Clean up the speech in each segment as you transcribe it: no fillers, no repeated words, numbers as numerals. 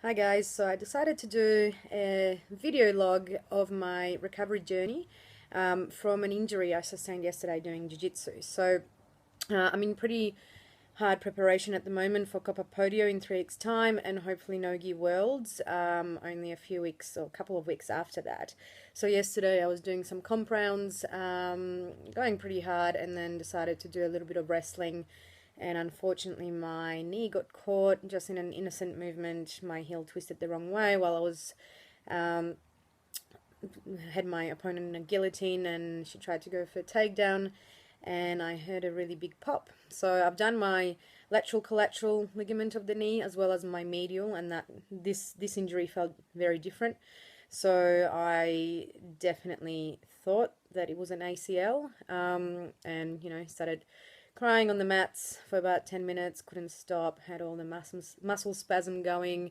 Hi guys, so I decided to do a video log of my recovery journey from an injury I sustained yesterday doing jiu-jitsu. I'm in pretty hard preparation at the moment for Copa Podio in 3 weeks' time and hopefully Nogi Worlds only a few weeks or a couple of weeks after that. So yesterday I was doing some comp rounds, going pretty hard, and then decided to do a little bit of wrestling, and unfortunately my knee got caught just in an innocent movement. My heel twisted the wrong way while I was um, had my opponent in a guillotine, and she tried to go for a takedown, and I heard a really big pop. So I've done my lateral collateral ligament of the knee as well as my medial, and that this injury felt very different. So I definitely thought that it was an ACL, and started crying on the mats for about 10 minutes, couldn't stop, had all the muscle spasm going.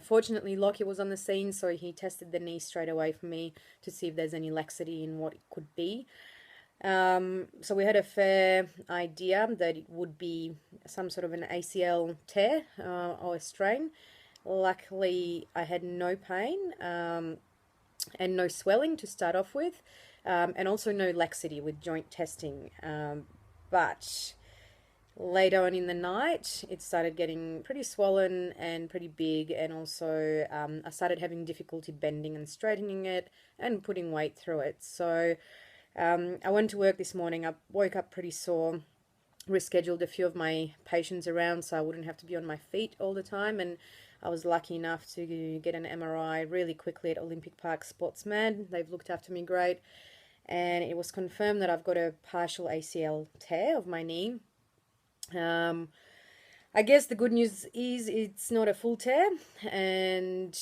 Fortunately, Lockie was on the scene, so he tested the knee straight away for me to see if there's any laxity in what it could be. So we had a fair idea that it would be some sort of an ACL tear or a strain. Luckily, I had no pain and no swelling to start off with, and also no laxity with joint testing. But later on in the night, it started getting pretty swollen and pretty big, and also I started having difficulty bending and straightening it and putting weight through it. So I went to work this morning. I woke up pretty sore, rescheduled a few of my patients around so I wouldn't have to be on my feet all the time, and I was lucky enough to get an MRI really quickly at Olympic Park Sports Med. They've looked after me great, and it was confirmed that I've got a partial ACL tear of my knee. I guess the good news is it's not a full tear, and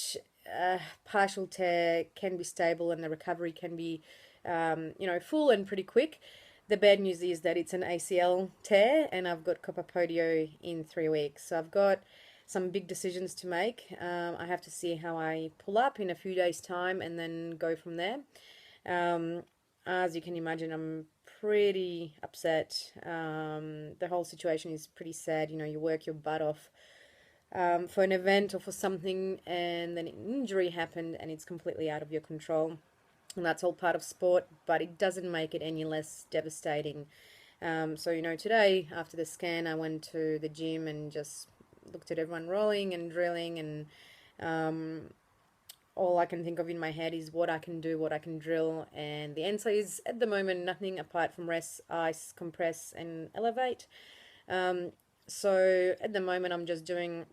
partial tear can be stable and the recovery can be, full and pretty quick. The bad news is that it's an ACL tear, and I've got Copa Podio in 3 weeks. So I've got some big decisions to make. I have to see how I pull up in a few days' time and then go from there. As you can imagine, I'm pretty upset. The whole situation is pretty sad. You work your butt off for an event or for something, and then an injury happened and it's completely out of your control. And that's all part of sport, but it doesn't make it any less devastating. Today after the scan, I went to the gym and just looked at everyone rolling and drilling, and all I can think of in my head is what I can do, what I can drill, and the answer is at the moment nothing apart from rest, ice, compress, and elevate. So at the moment I'm just doing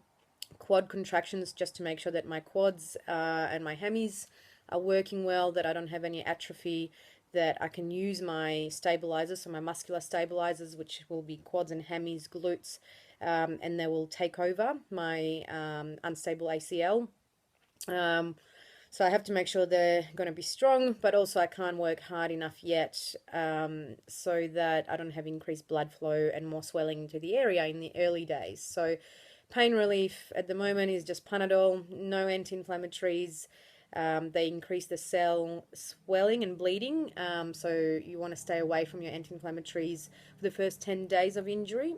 quad contractions just to make sure that my quads and my hammies are working well, that I don't have any atrophy, that I can use my stabilizers, so my muscular stabilizers, which will be quads and hammies, glutes, and they will take over my unstable ACL. So I have to make sure they're going to be strong, but also I can't work hard enough yet so that I don't have increased blood flow and more swelling to the area in the early days. So pain relief at the moment is just Panadol, no anti-inflammatories. They increase the cell swelling and bleeding, so you want to stay away from your anti-inflammatories for the first 10 days of injury.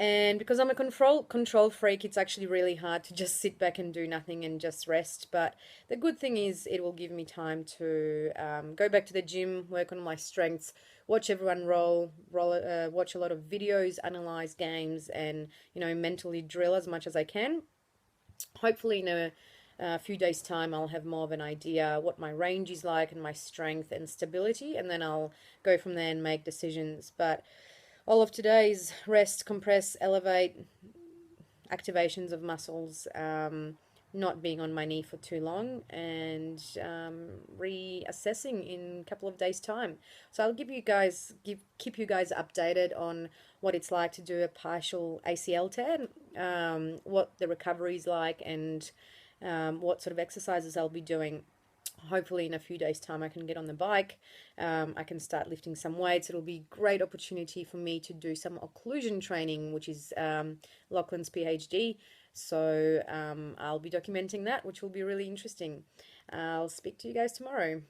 And because I'm a control freak, it's actually really hard to just sit back and do nothing and just rest. But the good thing is it will give me time to go back to the gym, work on my strengths, watch everyone roll, watch a lot of videos, analyze games, and mentally drill as much as I can. Hopefully in a few days' time, I'll have more of an idea what my range is like and my strength and stability, and then I'll go from there and make decisions. But all of today's rest, compress, elevate, activations of muscles, not being on my knee for too long, and reassessing in a couple of days' time. So I'll keep you guys updated on what it's like to do a partial ACL tear, what the recovery is like, and what sort of exercises I'll be doing. Hopefully in a few days' time I can get on the bike, I can start lifting some weights. It'll be a great opportunity for me to do some occlusion training, which is Lachlan's PhD. So I'll be documenting that, which will be really interesting. I'll speak to you guys tomorrow.